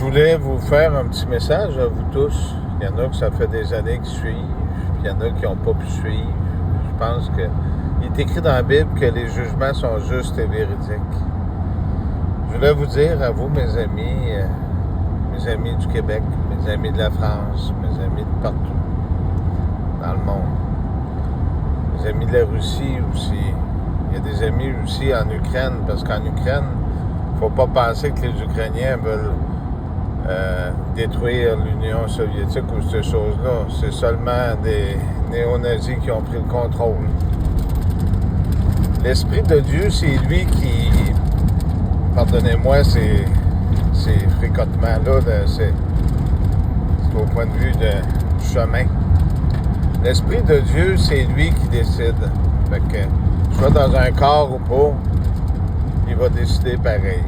voulais vous faire un petit message à vous tous. Il y en a que ça fait des années qui suivent, puis il y en a qui n'ont pas pu suivre. Je pense que il est écrit dans la Bible que les jugements sont justes et véridiques. Je voulais vous dire à vous, mes amis du Québec, mes amis de la France, mes amis de partout dans le monde, mes amis de la Russie aussi. Il y a des amis aussi en Ukraine, parce qu'en Ukraine, il ne faut pas penser que les Ukrainiens veulent détruire l'Union soviétique ou ces choses-là. C'est seulement des néo-nazis qui ont pris le contrôle. L'Esprit de Dieu, c'est lui qui... Pardonnez-moi ces fricotements-là, c'est au point de vue du chemin. L'Esprit de Dieu, c'est lui qui décide. Fait que, soit dans un corps ou pas, il va décider pareil.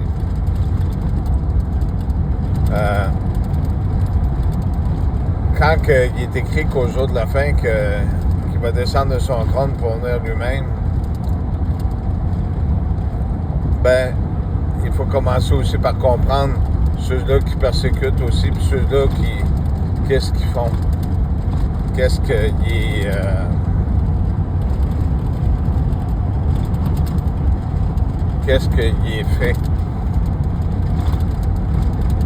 Quand il est écrit qu'au jour de la fin, qu'il va descendre de son trône pour venir lui-même, ben, il faut commencer aussi par comprendre ceux-là qui persécutent aussi, puis ceux-là qu'est-ce qu'ils font, qu'est-ce qu'il est fait,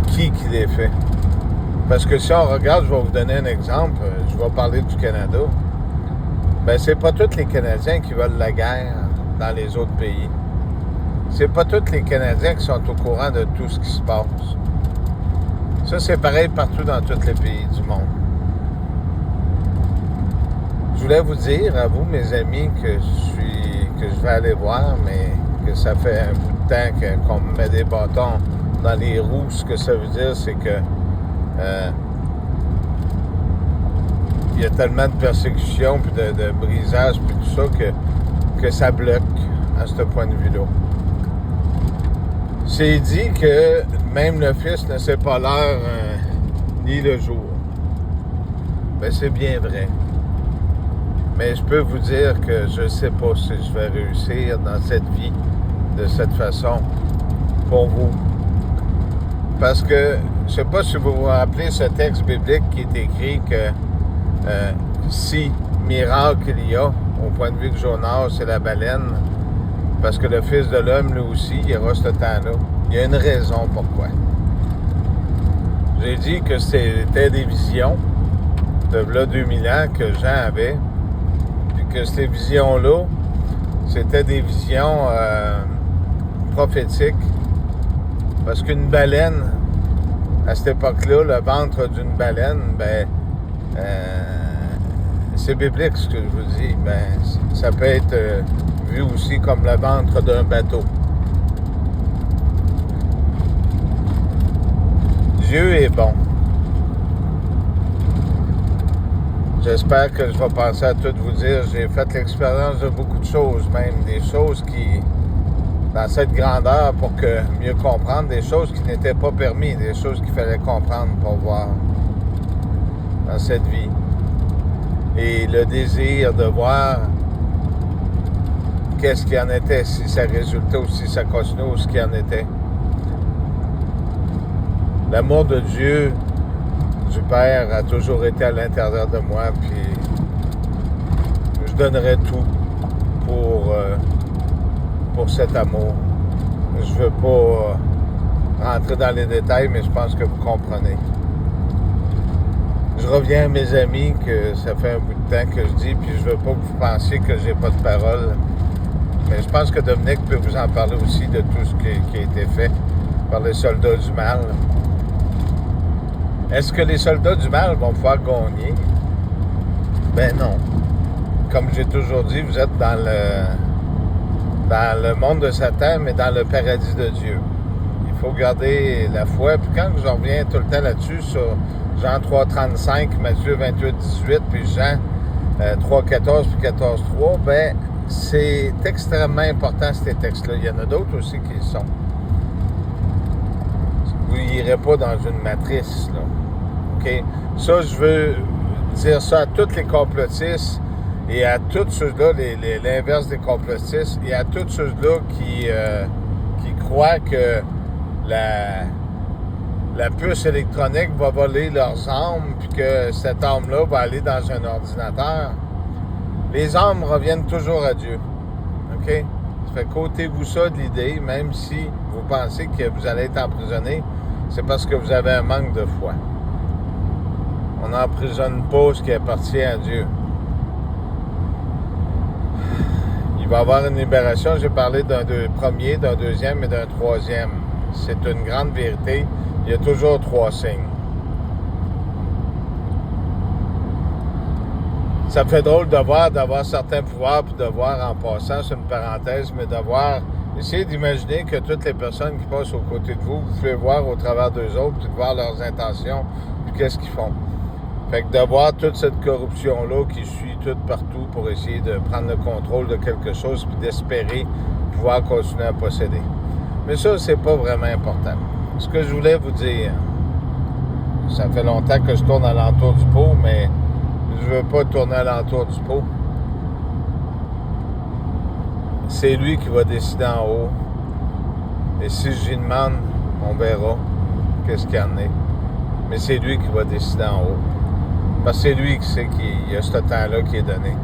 qui les fait. Parce que si on regarde, je vais vous donner un exemple, je vais parler du Canada, ben c'est pas tous les Canadiens qui veulent la guerre dans les autres pays. C'est pas tous les Canadiens qui sont au courant de tout ce qui se passe. Ça, c'est pareil partout dans tous les pays du monde. Je voulais vous dire à vous, mes amis, que je vais aller voir, mais que ça fait un bout de temps qu'on me met des bâtons dans les roues. Ce que ça veut dire, c'est que il y a tellement de persécutions, puis de brisage, puis tout ça, que ça bloque à ce point de vue-là. C'est dit que même le Fils ne sait pas l'heure ni le jour. Ben, c'est bien vrai. Mais je peux vous dire que je ne sais pas si je vais réussir dans cette vie de cette façon pour vous. Parce que, je ne sais pas si vous vous rappelez ce texte biblique qui est écrit que si miracle il y a, au point de vue de Jonas, c'est la baleine, parce que le Fils de l'homme, lui aussi, il aura ce temps-là. Il y a une raison pourquoi. J'ai dit que c'était des visions de là 2000 ans que Jean avait, puis que ces visions-là, c'était des visions prophétiques, parce qu'une baleine, à cette époque-là, le ventre d'une baleine, ben, c'est biblique ce que je vous dis, ben, ça peut être vu aussi comme le ventre d'un bateau. Dieu est bon. J'espère que je vais penser à tout vous dire. J'ai fait l'expérience de beaucoup de choses, même des choses qui, dans cette grandeur, pour que mieux comprendre, des choses qui n'étaient pas permises, des choses qu'il fallait comprendre pour voir dans cette vie. Et le désir de voir qu'est-ce qu'il en était, si ça résultait ou si ça continuait ou ce qu'il en était. L'amour de Dieu, du Père, a toujours été à l'intérieur de moi, puis je donnerais tout pour cet amour. Je veux pas rentrer dans les détails, mais je pense que vous comprenez. Je reviens à mes amis, que ça fait un bout de temps que je dis, puis je veux pas que vous pensiez que j'ai pas de parole. Mais je pense que Dominique peut vous en parler aussi de tout ce qui a été fait par les soldats du mal. Est-ce que les soldats du mal vont pouvoir gagner? Ben non. Comme j'ai toujours dit, vous êtes dans le monde de Satan, mais dans le paradis de Dieu. Il faut garder la foi. Puis quand je reviens tout le temps là-dessus, sur Jean 3,35, Matthieu 28,18, puis Jean 3,14 puis 14,3, ben c'est extrêmement important, ces textes-là. Il y en a d'autres aussi qui le sont. Vous n'irez pas dans une matrice, là. OK? Ça, je veux dire ça à tous les complotistes et à tous ceux-là, l'inverse des complotistes, et à tous ceux-là qui croient que la puce électronique va voler leurs âmes, puis que cette âme-là va aller dans un ordinateur, les âmes reviennent toujours à Dieu. OK? Ça fait qu'ôtez-vous ça de l'idée, même si vous pensez que vous allez être emprisonné, c'est parce que vous avez un manque de foi. On n'emprisonne pas ce qui appartient à Dieu. Il va y avoir une libération. J'ai parlé d'un premier, d'un deuxième et d'un troisième. C'est une grande vérité. Il y a toujours 3 signes. Ça me fait drôle d'avoir certains pouvoirs, puis de voir en passant, c'est une parenthèse, mais d'avoir, essayez d'imaginer que toutes les personnes qui passent aux côtés de vous, vous pouvez voir au travers d'eux autres, puis de voir leurs intentions, puis qu'est-ce qu'ils font. Fait que de voir toute cette corruption-là qui suit tout partout pour essayer de prendre le contrôle de quelque chose, puis d'espérer pouvoir continuer à posséder. Mais ça, c'est pas vraiment important. Ce que je voulais vous dire, ça fait longtemps que je tourne à l'entour du pot, mais je veux pas tourner à l'entour du pot. C'est lui qui va décider en haut. Et si je lui demande, on verra qu'est-ce qu'il y en est. Mais c'est lui qui va décider en haut. Parce que c'est lui qui sait qu'il y a ce temps-là qui est donné.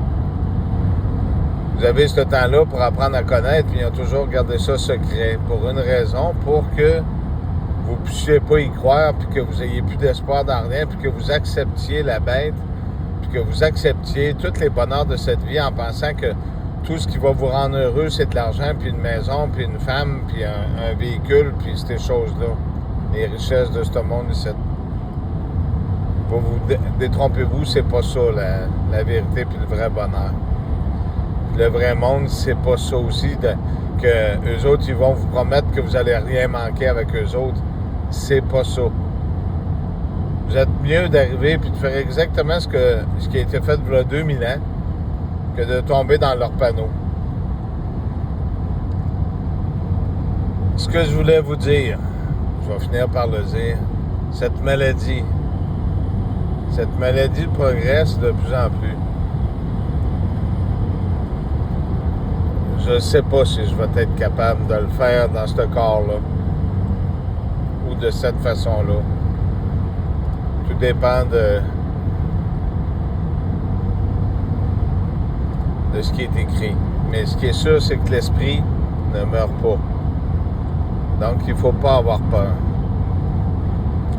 Vous avez ce temps-là pour apprendre à connaître, puis ils ont toujours gardé ça secret. Pour une raison, pour que vous ne puissiez pas y croire, puis que vous n'ayez plus d'espoir dans rien, puis que vous acceptiez la bête, puis que vous acceptiez tous les bonheurs de cette vie en pensant que tout ce qui va vous rendre heureux, c'est de l'argent, puis une maison, puis une femme, puis un véhicule, puis ces choses-là. Les richesses de ce monde ici. Vous détrompez-vous, c'est pas ça la vérité puis le vrai bonheur. Puis le vrai monde, c'est pas ça aussi que eux autres, ils vont vous promettre que vous allez rien manquer avec eux autres. C'est pas ça. Vous êtes mieux d'arriver puis de faire exactement ce qui a été fait il y a 2000 ans que de tomber dans leur panneau. Ce que je voulais vous dire, je vais finir par le dire, cette maladie progresse de plus en plus. Je ne sais pas si je vais être capable de le faire dans ce corps-là ou de cette façon-là. Tout dépend de ce qui est écrit. Mais ce qui est sûr, c'est que l'esprit ne meurt pas. Donc, il ne faut pas avoir peur.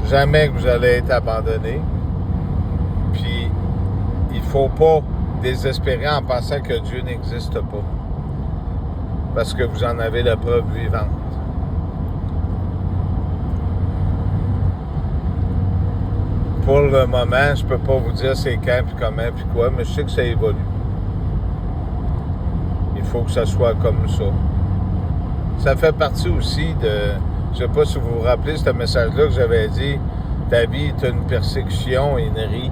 Jamais que vous allez être abandonné. Puis, il ne faut pas désespérer en pensant que Dieu n'existe pas. Parce que vous en avez la preuve vivante. Pour le moment, je ne peux pas vous dire c'est quand, puis comment, puis quoi, mais je sais que ça évolue. Il faut que ça soit comme ça. Ça fait partie aussi de... Je ne sais pas si vous vous rappelez ce message-là que j'avais dit, ta vie est une persécution et une rie.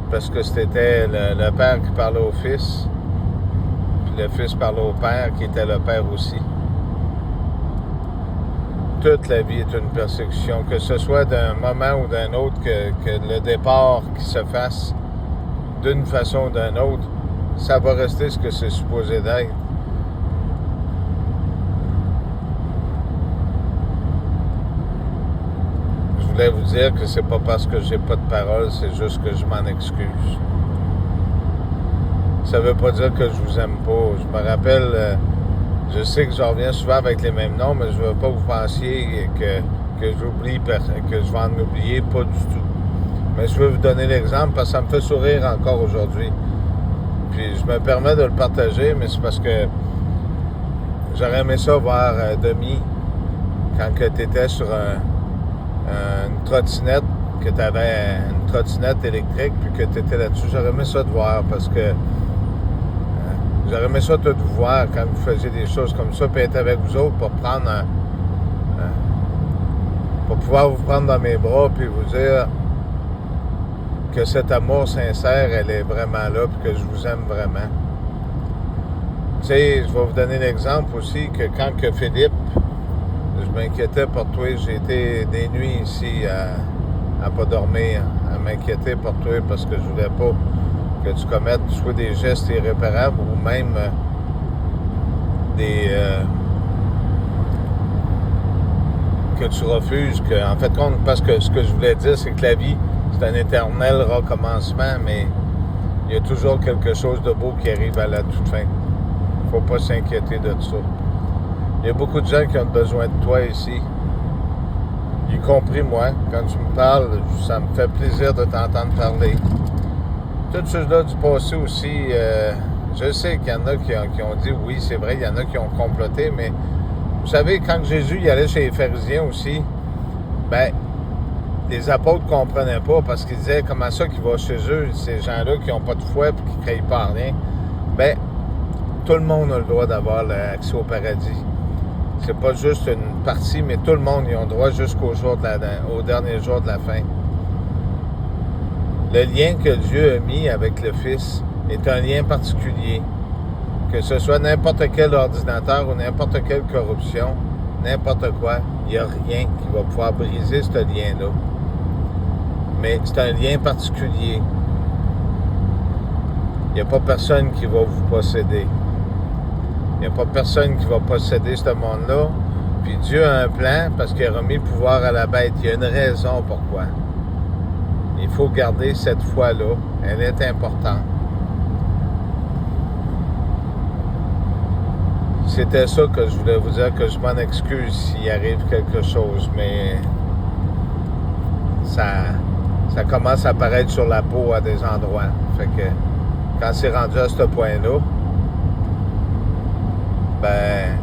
Parce que c'était le père qui parlait au fils, puis le fils parlait au père, qui était le père aussi. Toute la vie est une persécution, que ce soit d'un moment ou d'un autre, que le départ qui se fasse d'une façon ou d'une autre, ça va rester ce que c'est supposé d'être. Je voulais vous dire que c'est pas parce que j'ai pas de parole, c'est juste que je m'en excuse. Ça veut pas dire que je vous aime pas. Je me rappelle, je sais que je reviens souvent avec les mêmes noms, mais je veux pas que vous pensiez que j'oublie, que je vais en oublier, pas du tout. Mais je veux vous donner l'exemple parce que ça me fait sourire encore aujourd'hui. Puis je me permets de le partager, mais c'est parce que j'aurais aimé ça voir Demi quand tu étais sur une trottinette, que tu avais une trottinette électrique, puis que tu étais là-dessus. J'aurais aimé ça de voir parce que j'aurais aimé ça de vous voir quand vous faisiez des choses comme ça, puis être avec vous autres pour prendre pour pouvoir vous prendre dans mes bras, puis vous dire que cet amour sincère, elle est vraiment là, puis que je vous aime vraiment. Tu sais, je vais vous donner l'exemple aussi que quand que Philippe, je m'inquiétais pour toi, j'ai été des nuits ici à pas dormir, à m'inquiéter pour toi parce que je voulais pas que tu commettes soit des gestes irréparables ou même que tu refuses, que, en fait, parce que ce que je voulais dire, c'est que la vie, c'est un éternel recommencement, mais il y a toujours quelque chose de beau qui arrive à la toute fin. Il ne faut pas s'inquiéter de ça. Il y a beaucoup de gens qui ont besoin de toi ici, y compris moi. Quand tu me parles, ça me fait plaisir de t'entendre parler. Toutes choses-là du passé aussi, je sais qu'il y en a qui ont dit, oui, c'est vrai, il y en a qui ont comploté, mais vous savez, quand Jésus il allait chez les pharisiens aussi, ben, les apôtres ne comprenaient pas parce qu'ils disaient comment ça qu'il va chez eux, ces gens-là qui n'ont pas de foi et qui ne créent pas en rien. Ben, tout le monde a le droit d'avoir l'accès au paradis. C'est pas juste une partie, mais tout le monde y a le droit jusqu'au au dernier jour de la fin. Le lien que Dieu a mis avec le Fils est un lien particulier. Que ce soit n'importe quel ordinateur ou n'importe quelle corruption, n'importe quoi, il n'y a rien qui va pouvoir briser ce lien-là. Mais c'est un lien particulier. Il n'y a pas personne qui va vous posséder. Il n'y a pas personne qui va posséder ce monde-là. Puis Dieu a un plan parce qu'il a remis le pouvoir à la bête. Il y a une raison pourquoi. Il faut garder cette foi-là. Elle est importante. C'était ça que je voulais vous dire, que je m'en excuse s'il arrive quelque chose, mais ça commence à apparaître sur la peau à des endroits. Fait que quand c'est rendu à ce point-là, ben,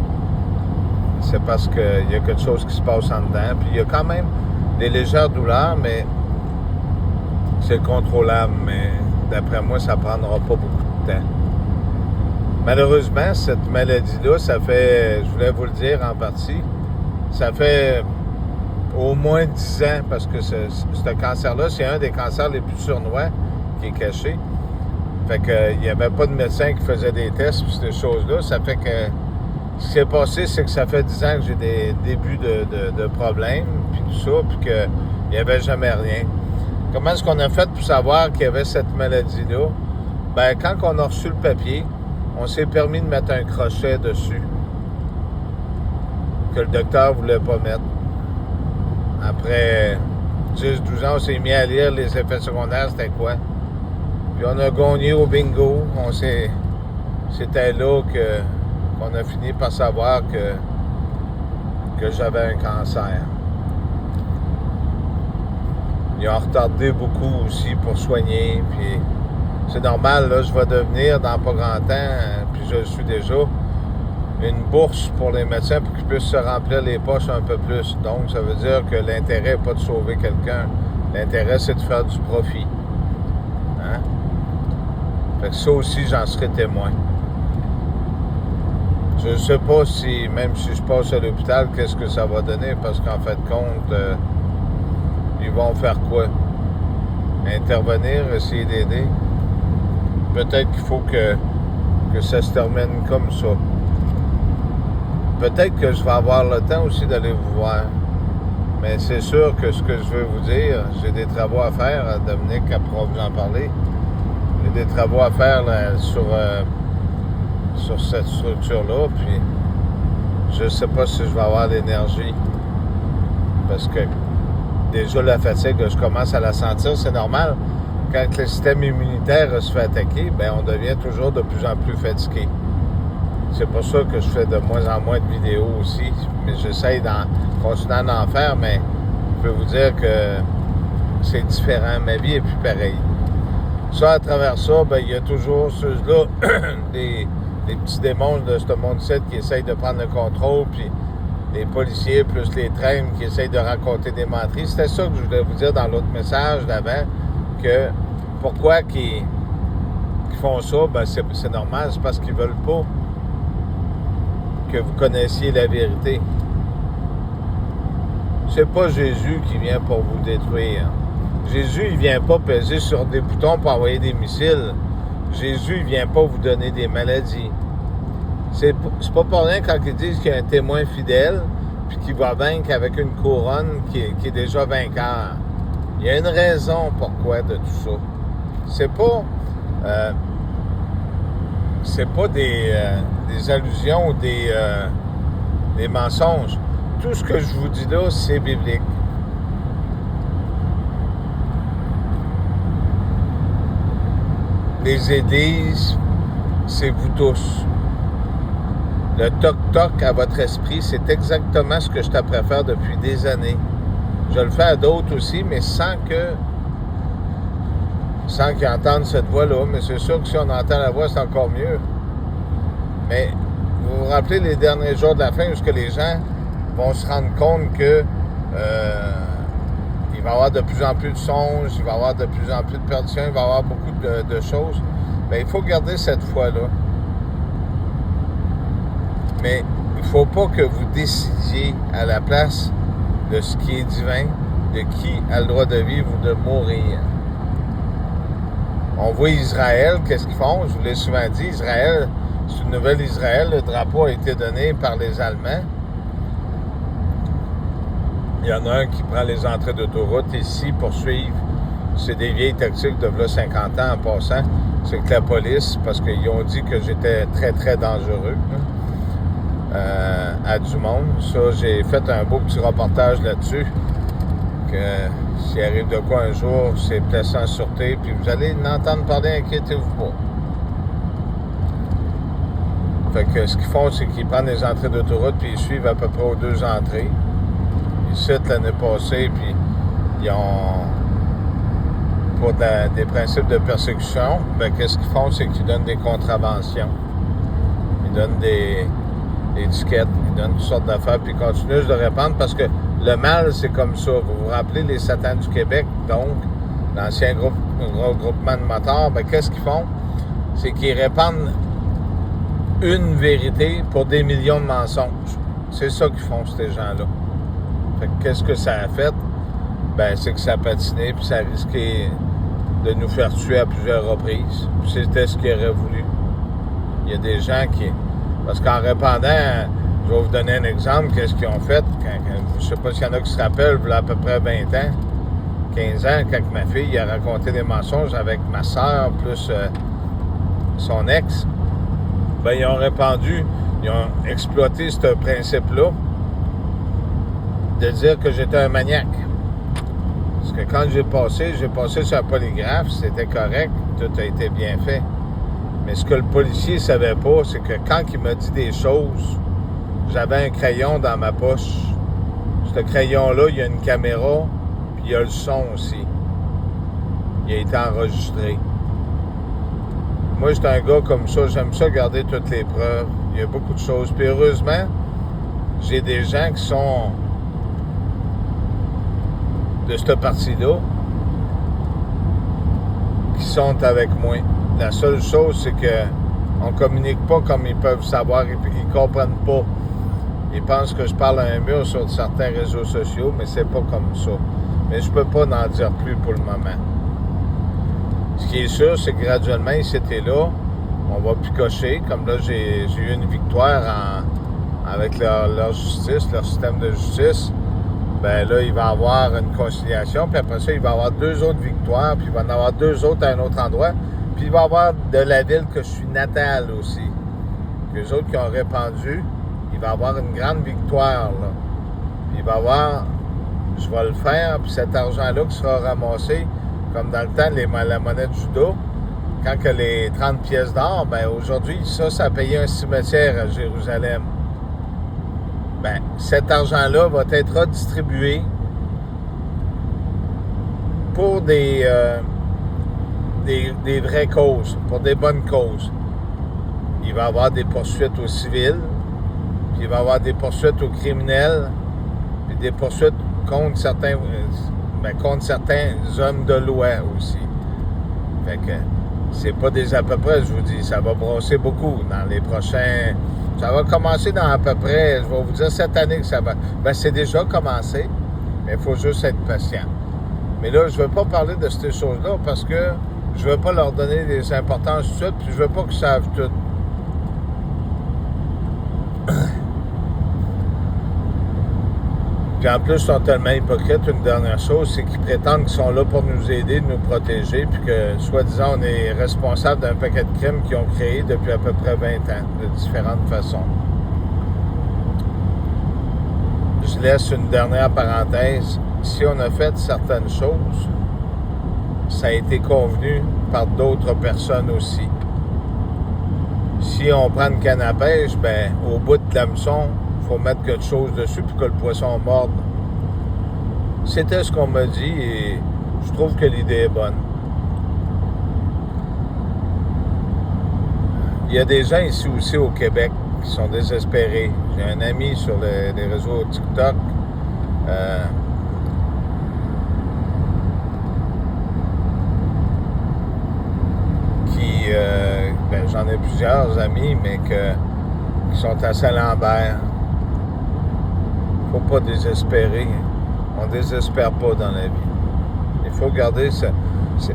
c'est parce qu'il y a quelque chose qui se passe en dedans. Puis il y a quand même des légères douleurs, mais c'est contrôlable. Mais d'après moi, ça ne prendra pas beaucoup de temps. Malheureusement, cette maladie-là, ça fait, je voulais vous le dire en partie, ça fait au moins 10 ans, parce que ce cancer-là, c'est un des cancers les plus sournois qui est caché. Fait qu'il n'y avait pas de médecin qui faisait des tests pour ces choses-là. Ça fait que ce qui s'est passé, c'est que ça fait 10 ans que j'ai des débuts de problèmes, puis tout ça, puis qu'il n'y avait jamais rien. Comment est-ce qu'on a fait pour savoir qu'il y avait cette maladie-là? Ben, quand on a reçu le papier, on s'est permis de mettre un crochet dessus que le docteur ne voulait pas mettre. Après 10-12 ans, on s'est mis à lire les effets secondaires, c'était quoi. Puis on a gagné au bingo. C'était là qu'on a fini par savoir que j'avais un cancer. Ils ont retardé beaucoup aussi pour soigner. Puis c'est normal, là, je vais devenir dans pas grand temps, puis je le suis déjà, une bourse pour les médecins pour qu'ils puissent se remplir les poches un peu plus. Donc, ça veut dire que l'intérêt n'est pas de sauver quelqu'un. L'intérêt, c'est de faire du profit. Hein? Fait que ça aussi, j'en serai témoin. Je ne sais pas si, même si je passe à l'hôpital, qu'est-ce que ça va donner, parce qu'en fait de compte, ils vont faire quoi? Intervenir, essayer d'aider? Peut-être qu'il faut que ça se termine comme ça. Peut-être que je vais avoir le temps aussi d'aller vous voir. Mais c'est sûr que ce que je veux vous dire, j'ai des travaux à faire. Dominique pourra vous en parler. J'ai des travaux à faire là, sur cette structure-là. Puis je ne sais pas si je vais avoir l'énergie. Parce que déjà la fatigue, je commence à la sentir. C'est normal. Quand le système immunitaire se fait attaquer, bien, on devient toujours de plus en plus fatigué. C'est pour ça que je fais de moins en moins de vidéos aussi. Mais j'essaye d'en continuer d'en faire, mais je peux vous dire que c'est différent. Ma vie est plus pareille. Ça, à travers ça, bien, il y a toujours ceux-là, des petits démons de ce monde-ci qui essayent de prendre le contrôle, puis les policiers plus les traînes qui essayent de raconter des menteries. C'était ça que je voulais vous dire dans l'autre message d'avant, que pourquoi qu'ils font ça, ben c'est normal, c'est parce qu'ils veulent pas que vous connaissiez la vérité. C'est pas Jésus qui vient pour vous détruire. Jésus, il vient pas peser sur des boutons pour envoyer des missiles. Jésus, il vient pas vous donner des maladies. C'est pas pour rien quand ils disent qu'il y a un témoin fidèle puis qu'il va vaincre avec une couronne qui est déjà vainqueur. Il y a une raison pourquoi de tout ça. C'est pas des allusions ou des mensonges. tout ce que je vous dis là, c'est biblique. Les églises, c'est vous tous. Le toc-toc à votre esprit, c'est exactement ce que je t'apprends à faire depuis des années. Je le fais à d'autres aussi, mais sans qu'ils entendent cette voix-là. Mais c'est sûr que si on entend la voix, c'est encore mieux. Mais vous vous rappelez les derniers jours de la fin où les gens vont se rendre compte que il va y avoir de plus en plus de songes, il va y avoir de plus en plus de perditions, il va y avoir beaucoup de choses. Bien, il faut garder cette foi-là. Mais il ne faut pas que vous décidiez à la place de ce qui est divin, de qui a le droit de vivre ou de mourir. On voit Israël, qu'est-ce qu'ils font? Je vous l'ai souvent dit, Israël, c'est une nouvelle Israël. Le drapeau a été donné par les Allemands. Il y en a un qui prend les entrées d'autoroute ici pour suivre. C'est des vieilles tactiques de 50 ans en passant. C'est que la police, parce qu'ils ont dit que j'étais très, très dangereux à du monde. Ça, j'ai fait un beau petit reportage là-dessus. Que s'il arrive de quoi un jour, c'est placé en sûreté, puis vous allez l'entendre parler, inquiétez-vous pas. Fait que ce qu'ils font, c'est qu'ils prennent les entrées d'autoroute, puis ils suivent à peu près aux 2 entrées. Ils citent l'année passée, puis ils ont, pour des principes de persécution, ben qu'est-ce qu'ils font, c'est qu'ils donnent des contraventions. Ils donnent des étiquettes, ils donnent toutes sortes d'affaires, puis ils continuent de répandre, parce que le mal, c'est comme ça. Vous vous rappelez les Satans du Québec, donc, l'ancien regroupement de motards, ben qu'est-ce qu'ils font? C'est qu'ils répandent une vérité pour des millions de mensonges. C'est ça qu'ils font, ces gens-là. Fait que qu'est-ce que ça a fait? Ben, c'est que ça a patiné, puis ça a risqué de nous faire tuer à plusieurs reprises. Puis c'était ce qu'ils auraient voulu. Il y a des gens qui... Parce qu'en répandant, je vais vous donner un exemple, qu'est-ce qu'ils ont fait. Je ne sais pas s'il y en a qui se rappellent, il y a à peu près 20 ans, 15 ans, quand ma fille a raconté des mensonges avec ma soeur, plus son ex, ben, ils ont répandu, ils ont exploité ce principe-là de dire que j'étais un maniaque. Parce que quand j'ai passé sur un polygraphe, c'était correct, tout a été bien fait. Mais ce que le policier ne savait pas, c'est que quand il m'a dit des choses, j'avais un crayon dans ma poche. Ce crayon-là, il y a une caméra, puis il y a le son aussi. Il a été enregistré. Moi, j'étais un gars comme ça, j'aime ça garder toutes les preuves. Il y a beaucoup de choses. Puis heureusement, j'ai des gens qui sont de cette partie-là, qui sont avec moi. La seule chose, c'est qu'on ne communique pas comme ils peuvent savoir, ils ne comprennent pas. Ils pensent que je parle à un mur sur certains réseaux sociaux, mais c'est pas comme ça. Mais je peux pas en dire plus pour le moment. Ce qui est sûr, c'est que graduellement, ici et là, on va picocher. Comme là, j'ai eu une victoire avec leur justice, leur système de justice. Ben là, il va y avoir une conciliation, puis après ça, il va y avoir 2 autres victoires, puis il va y en avoir 2 autres à un autre endroit. Puis il va y avoir de la ville que je suis natal aussi. Les autres qui ont répandu, il va y avoir une grande victoire, là. Puis il va y avoir, je vais le faire, puis cet argent-là qui sera ramassé, comme dans le temps, la monnaie de Juda, quand que les 30 pièces d'or, ben aujourd'hui, ça a payé un cimetière à Jérusalem. Ben, cet argent-là va être redistribué pour des vraies causes, pour des bonnes causes. Il va y avoir des poursuites aux civils, puis il va y avoir des poursuites aux criminels, puis des poursuites contre certains hommes de loi aussi. Fait que c'est pas des à peu près, je vous dis, ça va brosser beaucoup dans les prochains... Ça va commencer dans à peu près, je vais vous dire cette année que ça va... Ben, c'est déjà commencé, mais il faut juste être patient. Mais là, je ne veux pas parler de ces choses-là parce que je ne veux pas leur donner des importances tout de suite, puis je ne veux pas qu'ils savent tout. Puis en plus, ils sont tellement hypocrites. Une dernière chose, c'est qu'ils prétendent qu'ils sont là pour nous aider, nous protéger, puis que, soi-disant, on est responsable d'un paquet de crimes qu'ils ont créés depuis à peu près 20 ans, de différentes façons. je laisse une dernière parenthèse. Si on a fait certaines choses, ça a été convenu par d'autres personnes aussi. Si on prend une canne à pêche, ben, au bout de l'hameçon, il faut mettre quelque chose dessus pour que le poisson morde. C'était ce qu'on m'a dit et je trouve que l'idée est bonne. Il y a des gens ici aussi au Québec qui sont désespérés. J'ai un ami sur les réseaux TikTok qui, ben, j'en ai plusieurs amis, mais qui sont à Saint-Lambert. Faut pas désespérer. On désespère pas dans la vie. Il faut garder ça.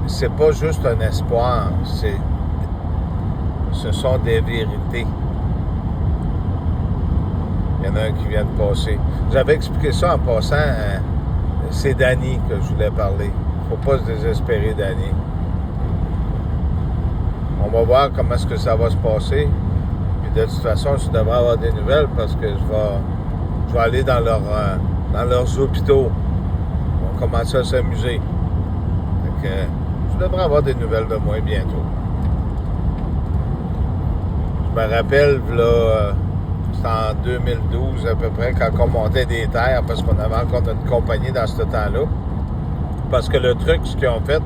C'est pas juste un espoir, ce sont des vérités. Il y en a un qui vient de passer. J'avais expliqué ça en passant. C'est Danny que je voulais parler. Faut pas se désespérer, Danny. On va voir comment est-ce que ça va se passer. Puis de toute façon, je devrais avoir des nouvelles parce que je vais aller dans leurs hôpitaux. On va commencer à s'amuser. Fait que je devrais avoir des nouvelles de moi bientôt. Je me rappelle, là, c'était en 2012 à peu près, quand on montait des terres, parce qu'on avait encore notre compagnie dans ce temps-là. Parce que le truc, ce qu'ils ont fait,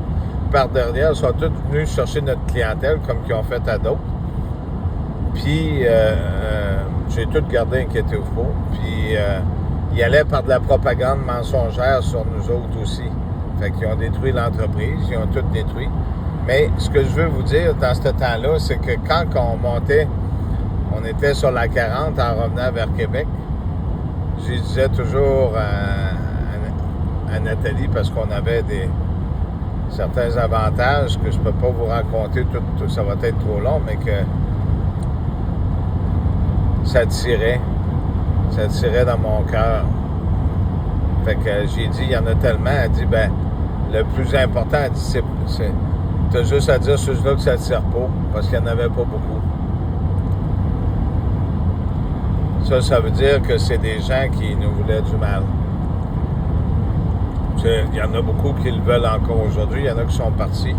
par derrière, ils sont tous venus chercher notre clientèle, comme qu'ils ont fait à d'autres. Puis, j'ai tout gardé inquiété au faux. Puis, ils allaient par de la propagande mensongère sur nous autres aussi. Fait qu'ils ont détruit l'entreprise, ils ont tout détruit. Mais ce que je veux vous dire dans ce temps-là, c'est que quand on montait, on était sur la 40 en revenant vers Québec, je disais toujours à Nathalie, parce qu'on avait certains avantages que je ne peux pas vous raconter, tout, ça va être trop long, mais que ça tirait dans mon cœur. Fait que j'ai dit, il y en a tellement, elle dit, ben, le plus important, elle dit, t'as juste à dire ceux-là que ça ne tire pas, parce qu'il n'y en avait pas beaucoup. Ça veut dire que c'est des gens qui nous voulaient du mal. Il y en a beaucoup qui le veulent encore aujourd'hui, il y en a qui sont partis.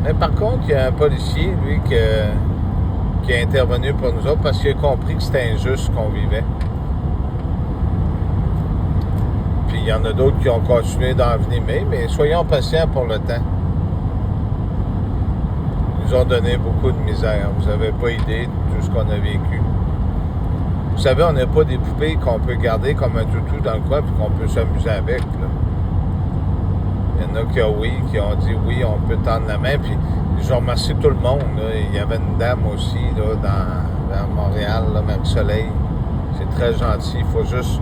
Mais par contre, il y a un policier, lui, qui est intervenu pour nous autres parce qu'il a compris que c'était injuste ce qu'on vivait. Puis il y en a d'autres qui ont continué d'envenimer, mais soyons patients pour le temps. Ils nous ont donné beaucoup de misère. Vous n'avez pas idée de tout ce qu'on a vécu. Vous savez, on n'a pas des poupées qu'on peut garder comme un toutou dans le coin et qu'on peut s'amuser avec. Là. Il y en a qui ont dit oui, on peut tendre la main. Puis je remercie tout le monde. Là. Il y avait une dame aussi là, vers Montréal, là, Marie-Soleil. C'est très gentil. Il faut juste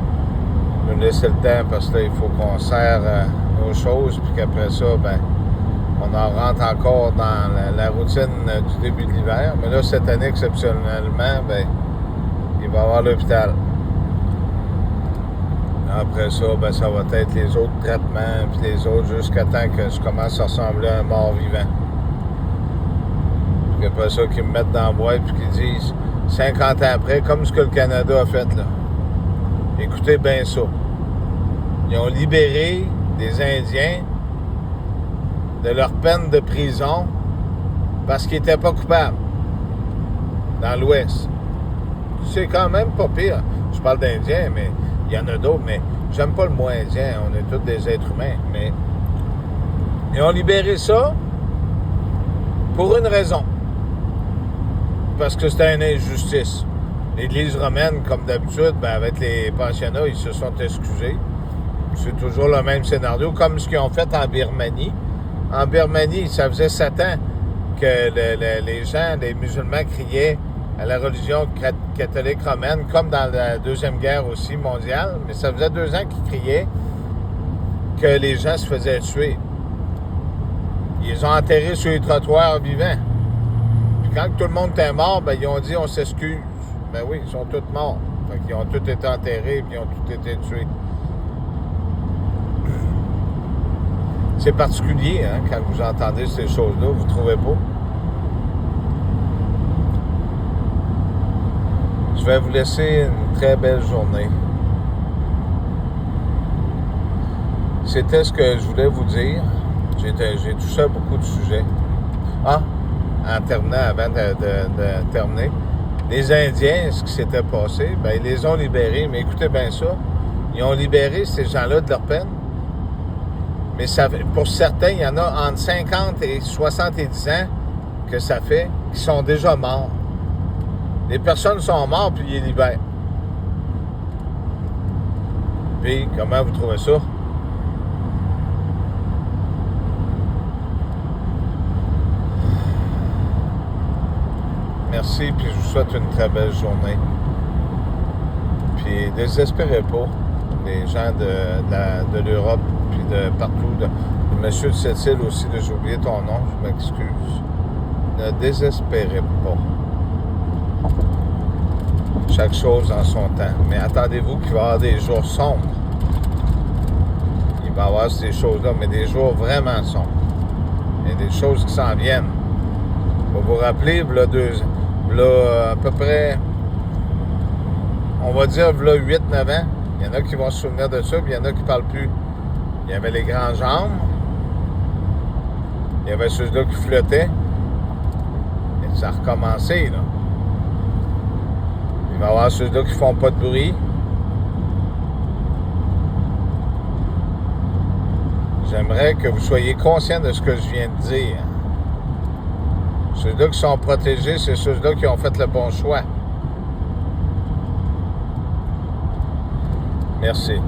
nous laisser le temps parce que là, il faut qu'on serre nos choses. Puis qu'après ça, ben, on en rentre encore dans la routine du début de l'hiver. Mais là, cette année, exceptionnellement, ben, il va y avoir l'hôpital. Après ça, ben, ça va être les autres traitements, puis les autres, jusqu'à temps que je commence à ressembler à un mort-vivant. Puis après ça, qu'ils me mettent dans la boîte, puis qu'ils disent, 50 ans après, comme ce que le Canada a fait, là. Écoutez bien ça. Ils ont libéré des Indiens de leur peine de prison parce qu'ils n'étaient pas coupables dans l'Ouest. C'est quand même pas pire. Je parle d'Indiens, mais il y en a d'autres, mais j'aime pas le mot indien. On est tous des êtres humains. Mais ils ont libéré ça pour une raison. Parce que c'était une injustice. L'Église romaine, comme d'habitude, ben, avec les pensionnats, ils se sont excusés. C'est toujours le même scénario, comme ce qu'ils ont fait en Birmanie. En Birmanie, ça faisait 7 ans que les gens, les musulmans criaient à la religion catholique romaine, comme dans la Deuxième Guerre aussi mondiale, mais ça faisait 2 ans qu'ils criaient que les gens se faisaient tuer. Ils les ont enterrés sur les trottoirs vivants. Puis quand tout le monde était mort, ben, ils ont dit « on s'excuse ». Ben oui, ils sont tous morts. Fait qu'ils ont tous été enterrés et ils ont tous été tués. C'est particulier, hein, quand vous entendez ces choses-là, vous ne trouvez pas? Je vais vous laisser une très belle journée. c'était ce que je voulais vous dire. J'ai touché à beaucoup de sujets. Ah, en terminant, avant de terminer, les Indiens, ce qui s'était passé, ben, ils les ont libérés. Mais écoutez bien ça, ils ont libéré ces gens-là de leur peine. Mais ça, pour certains, il y en a entre 50 et 70 ans que ça fait, qui sont déjà morts. Les personnes sont mortes, puis ils les libèrent. Puis, comment vous trouvez ça? Merci, puis je vous souhaite une très belle journée. Puis, désespérez pas, les gens de l'Europe, puis de partout, de monsieur de cette île aussi, j'ai oublié ton nom, je m'excuse. Ne désespérez pas. Chaque chose en son temps. Mais attendez-vous qu'il va y avoir des jours sombres. Il va y avoir ces choses-là, mais des jours vraiment sombres. Il y a des choses qui s'en viennent. Vous vous rappelez, à peu près, on va dire, 8-9 ans, il y en a qui vont se souvenir de ça, puis il y en a qui ne parlent plus. Il y avait les grands jambes, il y avait ceux-là qui flottaient, et ça a recommencé, là. Il va y avoir ceux-là qui font pas de bruit. J'aimerais que vous soyez conscients de ce que je viens de dire. Ceux-là qui sont protégés, c'est ceux-là qui ont fait le bon choix. Merci.